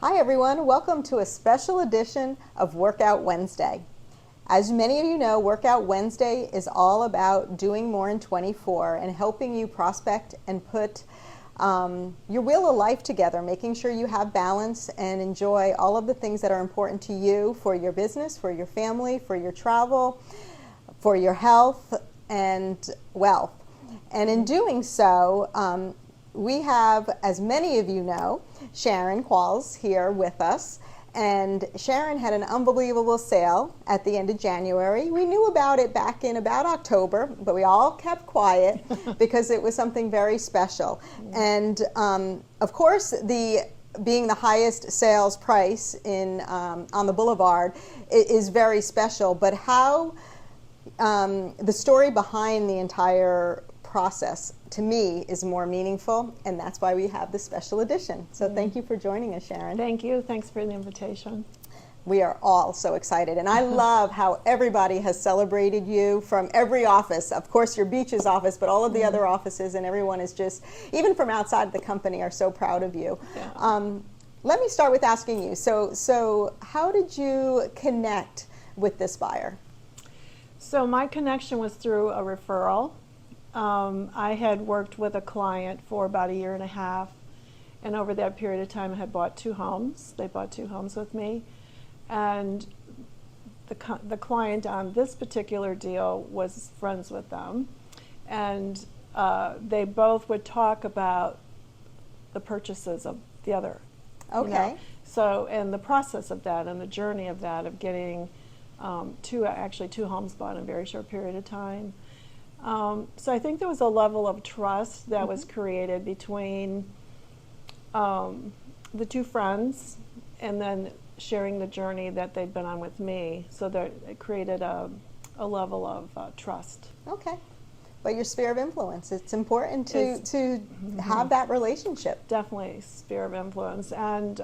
Hi everyone, welcome to a special edition of Workout Wednesday. As many of you know, Workout Wednesday is all about doing more in 24 and helping you prospect and put your wheel of life together, making sure you have balance and enjoy all of the things that are important to you for your business, for your family, for your travel, for your health and wealth. And in doing so, we have, as many of you know, Sharon Qualls here with us. And Sharon had an unbelievable sale at the end of January. We knew about it back in about October, but we all kept quiet because it was something very special. And of course, being the highest sales price on the Boulevard is very special. But how the story behind the entire process to me is more meaningful, and that's why we have this special edition. So thank you for joining us, Sharon. Thank you. Thanks for the invitation. We are all so excited, and I love how everybody has celebrated you from every office. Of course, your Beaches office, but all of the other offices, and everyone is just, even from outside the company, are so proud of you. Yeah. Let me start with asking you, so how did you connect with this buyer? So my connection was through a referral. I had worked with a client for about a year and a half, and over that period of time I had bought 2 homes. They bought 2 homes with me, and the client on this particular deal was friends with them, and they both would talk about the purchases of the other. Okay. You know? So, and the process of that and the journey of that, of getting 2 homes bought in a very short period of time. So I think there was a level of trust that was created between the 2 friends, and then sharing the journey that they'd been on with me, so that it created a level of trust. Okay. But your sphere of influence, it's important to have that relationship. Definitely sphere of influence. And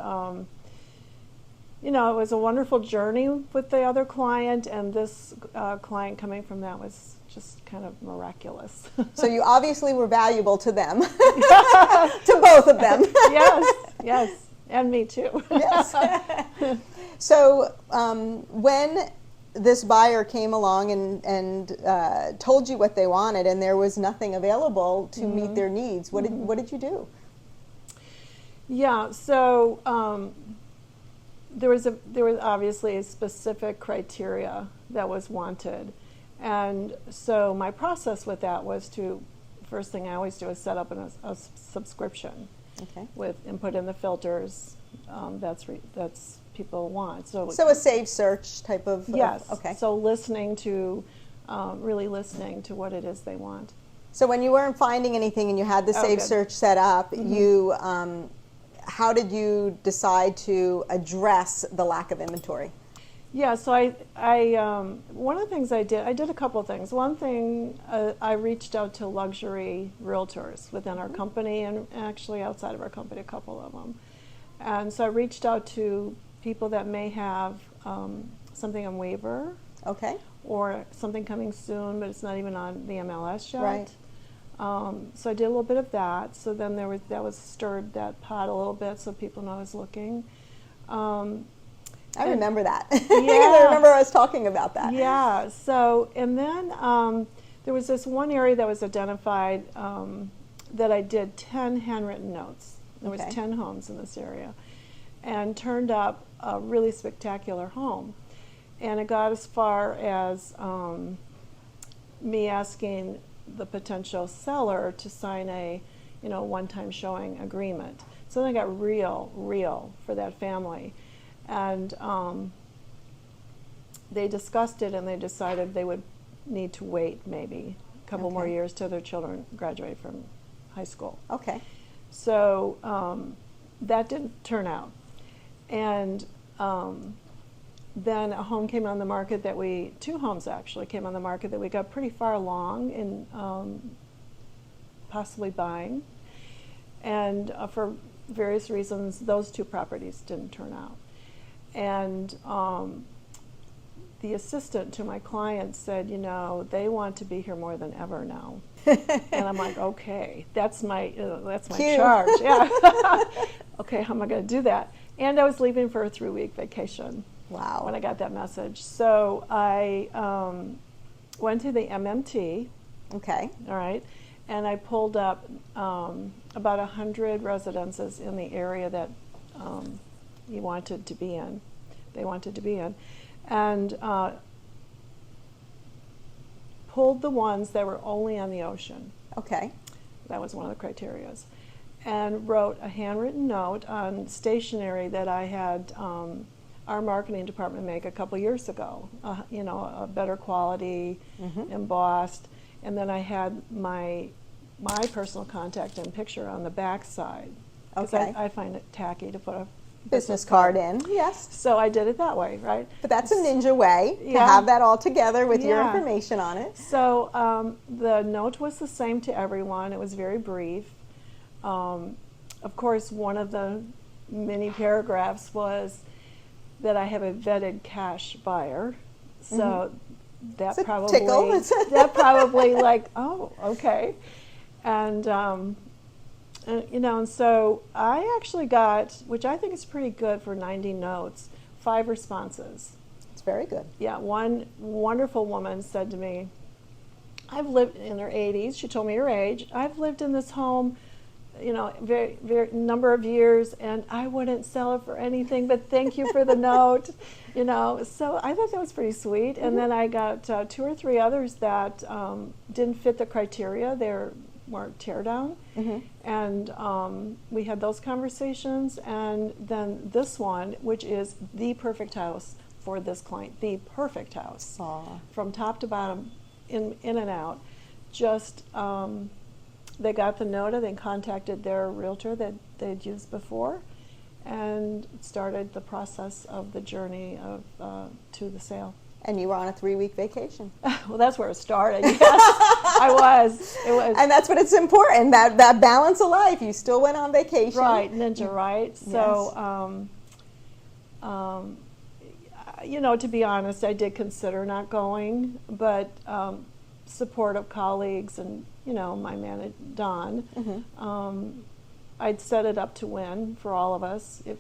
you know, it was a wonderful journey with the other client, and this client coming from that was just kind of miraculous. So you obviously were valuable to them, to both of them. Yes, and me too. Yes. So when this buyer came along and told you what they wanted, and there was nothing available to meet their needs, what did you do? Yeah, so there was obviously a specific criteria that was wanted. And so my process with that was first thing I always do is set up a subscription, with input in the filters that's people want. So a saved search type of. Yes. Okay. So listening to, really listening to what it is they want. So when you weren't finding anything and you had the saved search set up, you how did you decide to address the lack of inventory? Yeah, so I one of the things I did a couple of things. One thing, I reached out to luxury realtors within our company, and actually outside of our company, a couple of them. And so I reached out to people that may have something on waiver, or something coming soon, but it's not even on the MLS yet. Right. So I did a little bit of that. So then that was stirred that pot a little bit, so people know I was looking. I remember that. Yeah. I remember us talking about that. Yeah. So, and then there was this one area that was identified that I did 10 handwritten notes. There was 10 homes in this area, and turned up a really spectacular home. And it got as far as me asking the potential seller to sign a, one-time showing agreement. So then I got real for that family. And they discussed it, and they decided they would need to wait maybe a couple more years till their children graduate from high school. Okay. So that didn't turn out. And then a home came on the market 2 homes actually came on the market that we got pretty far along in possibly buying. And for various reasons, those 2 properties didn't turn out. And the assistant to my client said, they want to be here more than ever now. And I'm like, okay, that's my charge. Yeah. Okay, how am I going to do that? And I was leaving for a 3-week vacation. Wow. When I got that message. So I went to the MMT. Okay. All right. And I pulled up about 100 residences in the area that they wanted to be in. And pulled the ones that were only on the ocean. Okay. That was one of the criterias. And wrote a handwritten note on stationery that I had our marketing department make a couple years ago. A better quality, embossed. And then I had my personal contact and picture on the back side. Okay. I find it tacky to put a business card in, yes. So I did it that way, right? But that's a ninja way to have that all together with your information on it. So the note was the same to everyone. It was very brief. Of course, one of the mini paragraphs was that I have a vetted cash buyer. So that it's probably tickle. like, oh, okay. And and so I actually got, which I think is pretty good for 90 notes, 5 responses. It's very good. Yeah, one wonderful woman said to me, I've lived in her 80s, she told me her age, I've lived in this home, very, very number of years, and I wouldn't sell it for anything, but thank you for the note, So I thought that was pretty sweet. And then I got 2 or 3 others that didn't fit the criteria. They're more tear down. And we had those conversations. And then this one, which is the perfect house for this client, the perfect house. Aww. From top to bottom, in and out. Just they got the nota, they contacted their realtor that they'd used before, and started the process of the journey of to the sale. And you were on a 3-week vacation. Well, that's where it started. Yes, I was. It was. And that's what it's important, that balance of life. You still went on vacation. Right, ninja, right? Yes. So, to be honest, I did consider not going, but support of colleagues and, my manager, Don, I'd set it up to win for all of us. If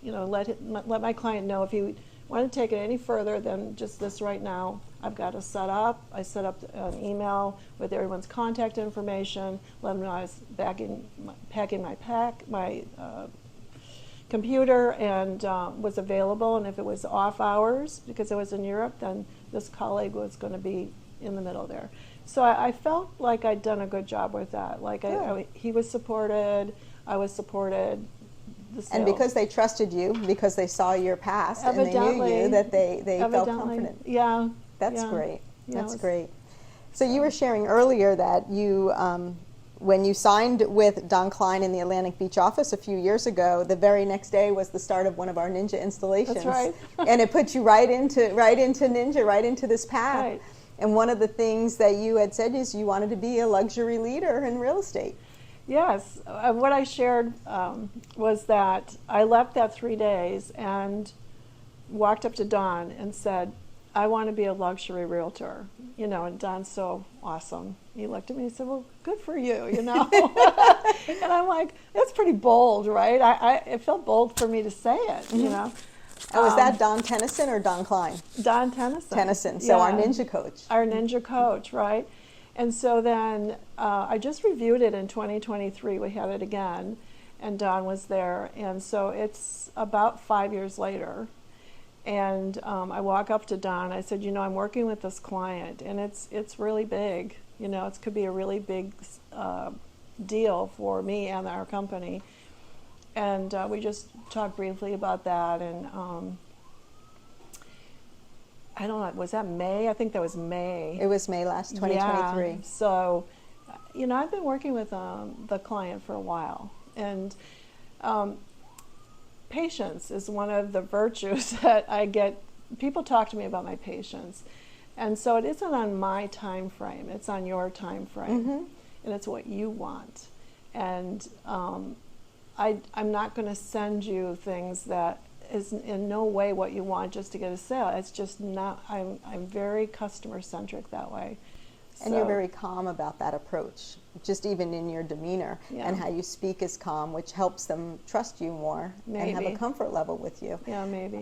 let my client know if he wanted to take it any further than just this right now, I've got to set up. I set up an email with everyone's contact information, let them know I was packing my computer and was available, and if it was off hours, because I was in Europe, then this colleague was going to be in the middle there. So I felt like I'd done a good job with that. Like he was supported, I was supported. And because they trusted you, because they saw your past and they knew you, that they felt confident. Yeah. That's great. Yeah, That's great. So you were sharing earlier that you, when you signed with Don Klein in the Atlantic Beach office a few years ago, the very next day was the start of one of our Ninja installations. That's right. And it put you right into Ninja, right into this path. Right. And one of the things that you had said is you wanted to be a luxury leader in real estate. Yes. What I shared was that I left that 3 days and walked up to Don and said, I want to be a luxury realtor. And Don's so awesome. He looked at me and said, well, good for you, And I'm like, that's pretty bold, right? It felt bold for me to say it, Oh, was that Don Tennyson or Don Klein? Don Tennyson. Tennyson, so our Ninja coach. Our Ninja coach, right? And so then I just reviewed it in 2023. We had it again, and Don was there. And so it's about 5 years later. And I walk up to Don. I said, I'm working with this client, and it's really big. It could be a really big deal for me and our company. And we just talked briefly about that. And I don't know, was that May? I think that was May. It was May last, 2023. Yeah. So, I've been working with the client for a while. And patience is one of the virtues that I get. People talk to me about my patience. And so it isn't on my time frame. It's on your time frame. And it's what you want. And I'm not going to send you things that is in no way what you want just to get a sale. It's just not. I'm very customer centric that way. And you're very calm about that approach, just even in your demeanor, and how you speak is calm, which helps them trust you more and have a comfort level with you. Yeah, maybe.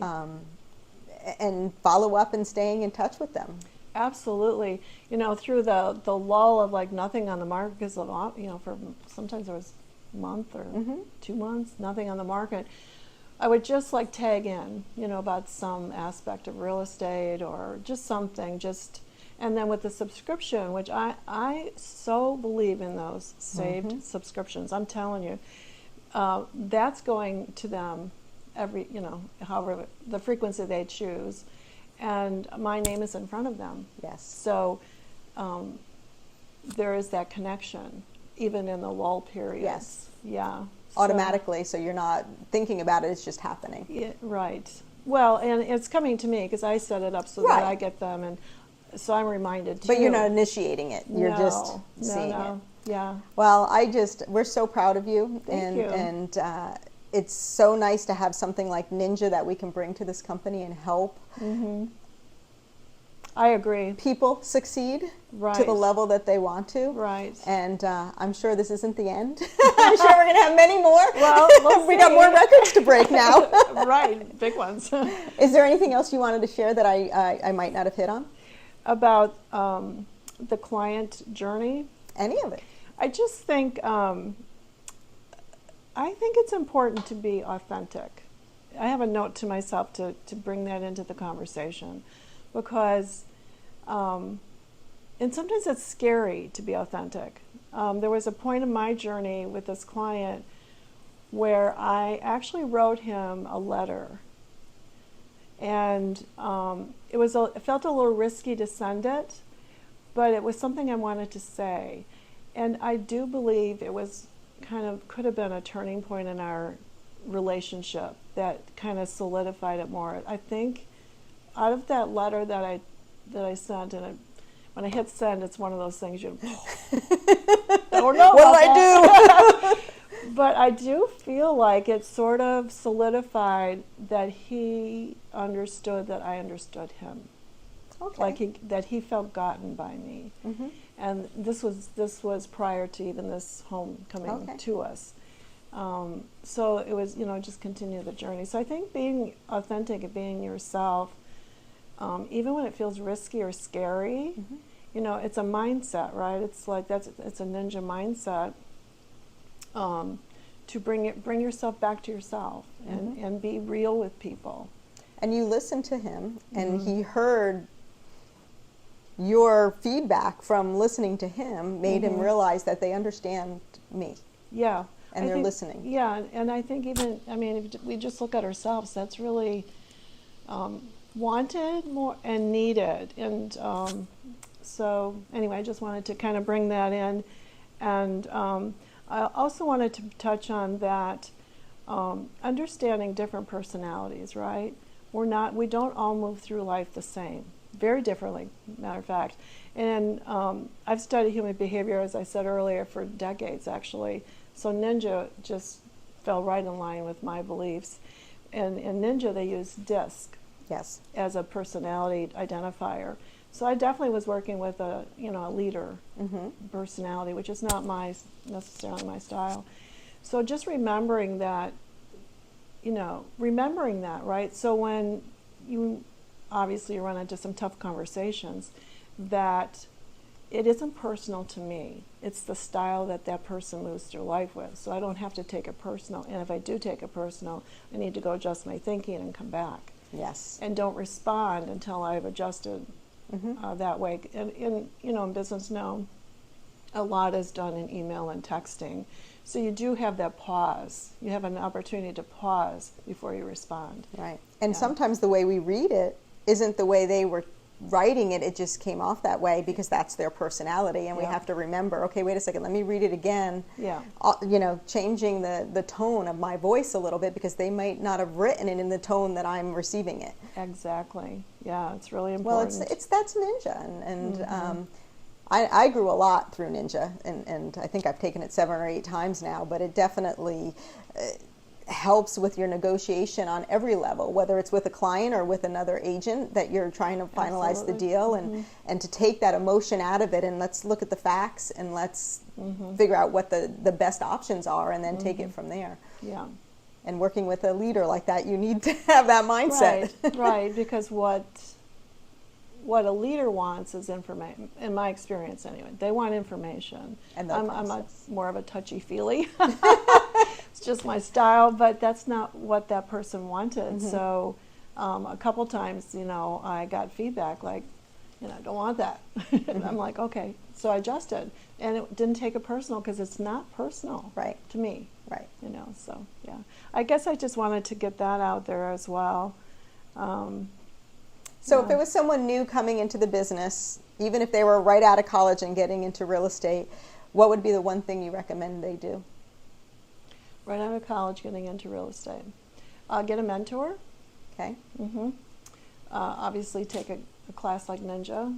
And follow up and staying in touch with them. Absolutely. Through the lull of like nothing on the market, because for sometimes it was a month or 2 months, nothing on the market. I would just like tag in, about some aspect of real estate or just something, and then with the subscription, which I so believe in those saved subscriptions, I'm telling you, that's going to them every, however, the frequency they choose, and my name is in front of them. Yes. So there is that connection, even in the lull period. Yes. Yeah. Automatically, so you're not thinking about it, it's just happening. Yeah, right. Well, and it's coming to me because I set it up so that I get them, and so I'm reminded too. But you're not initiating it. You're just seeing it. Yeah. Well, we're so proud of you. Thank you. And it's so nice to have something like Ninja that we can bring to this company and help I agree. people succeed to the level that they want to. Right. And I'm sure this isn't the end. I'm sure we're going to have many more. Well, we got more records to break now. Right, big ones. Is there anything else you wanted to share that I might not have hit on? About the client journey? Any of it. I just think, it's important to be authentic. I have a note to myself to bring that into the conversation, because, and sometimes it's scary to be authentic. There was a point in my journey with this client where I actually wrote him a letter, and it felt a little risky to send it, but it was something I wanted to say, and I do believe it was could have been a turning point in our relationship that kind of solidified it more. I think out of that letter that I sent, and when I hit send, it's one of those things you don't know. What did I do? But I do feel like it sort of solidified that he understood that I understood him. Okay. That he felt gotten by me. And this was prior to even this home coming to us. So it was, just continue the journey. So I think being authentic and being yourself, even when it feels risky or scary, it's a mindset, right? It's like it's a ninja mindset to bring yourself back to yourself and be real with people. And you listened to him, and he heard your feedback from listening to him, made him realize that they understand me. Yeah. And they're listening. Yeah, and I think even, if we just look at ourselves, that's really wanted more and needed. And so anyway, I just wanted to kind of bring that in. And I also wanted to touch on that understanding different personalities, right? We don't all move through life the same. Very differently, matter of fact. And I've studied human behavior, as I said earlier, for decades, actually. So Ninja just fell right in line with my beliefs. And in Ninja, they use DISC as a personality identifier. So I definitely was working with a leader personality, which is not necessarily my style. So just remembering that, right? So when you obviously run into some tough conversations, that it isn't personal to me. It's the style that person moves through life with. So I don't have to take it personal. And if I do take it personal, I need to go adjust my thinking and come back. Yes. And don't respond until I've adjusted that way. And in business now, a lot is done in email and texting. So you do have that pause. You have an opportunity to pause before you respond. Right. And sometimes the way we read it isn't the way they were writing it. It just came off that way because that's their personality, and we have to remember, okay, wait a second, let me read it again. Changing the tone of my voice a little bit, because they might not have written it in the tone that I'm receiving it. Exactly. Yeah, it's really important. Well, that's Ninja, and I grew a lot through Ninja, and I think I've taken it 7 or 8 times now, but it definitely helps with your negotiation on every level, whether it's with a client or with another agent that you're trying to finalize Absolutely. the deal, and to take that emotion out of it, and let's look at the facts, and let's figure out what the best options are, and then take it from there. Yeah. And working with a leader like that, you need to have that mindset. Right, because what a leader wants is information, in my experience anyway. They want information. And I'm more of a touchy-feely. It's just my style, but that's not what that person wanted. So a couple times, I got feedback like, I don't want that. And I'm like, okay. So I adjusted. And it didn't take it personal because it's not personal to me. Right. So yeah. I guess I just wanted to get that out there as well. So if it was someone new coming into the business, even if they were right out of college and getting into real estate, what would be the one thing you recommend they do? Right out of college, getting into real estate. Get a mentor. Okay. Obviously take a class like Ninja,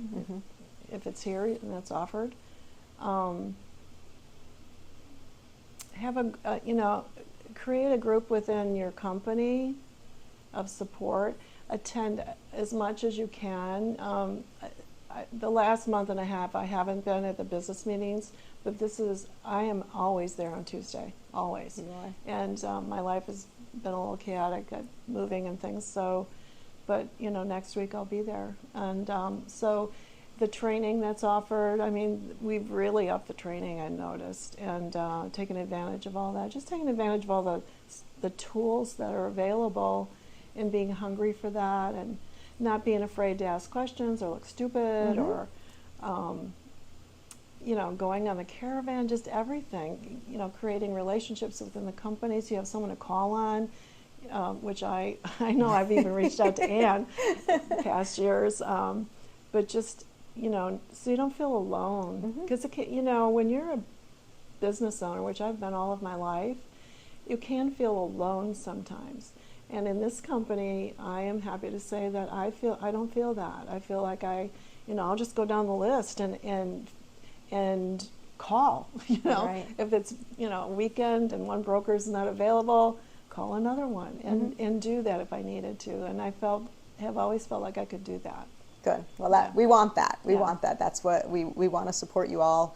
if it's here and it's offered. Have create a group within your company of support. Attend as much as you can. The last month and a half, I haven't been at the business meetings, but I am always there on Tuesday, always. And my life has been a little chaotic, moving and things. So, but next week I'll be there. And so, the training that's offered, we've really upped the training, I noticed, and taken advantage of all that. Just taking advantage of all the tools that are available, and being hungry for that, and not being afraid to ask questions or look stupid, or going on the caravan, just everything. Creating relationships within the companies. You have someone to call on, which I know I've even reached out to Ann past years, but just so you don't feel alone, because when you're a business owner, which I've been all of my life, you can feel alone sometimes. And in this company, I am happy to say that I don't feel that. I feel like I'll just go down the list and call. If it's a weekend and one broker's not available, call another one and do that if I needed to. And I have always felt like I could do that. Good. Well, we want that. We want that. That's what we want to support you all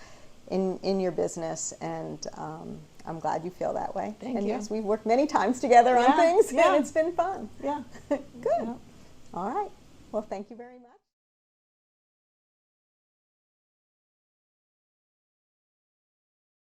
in your business, and I'm glad you feel that way. Thank you. Yes, we've worked many times together on things, and it's been fun. Yeah. Good. Yeah. All right. Well, thank you very much.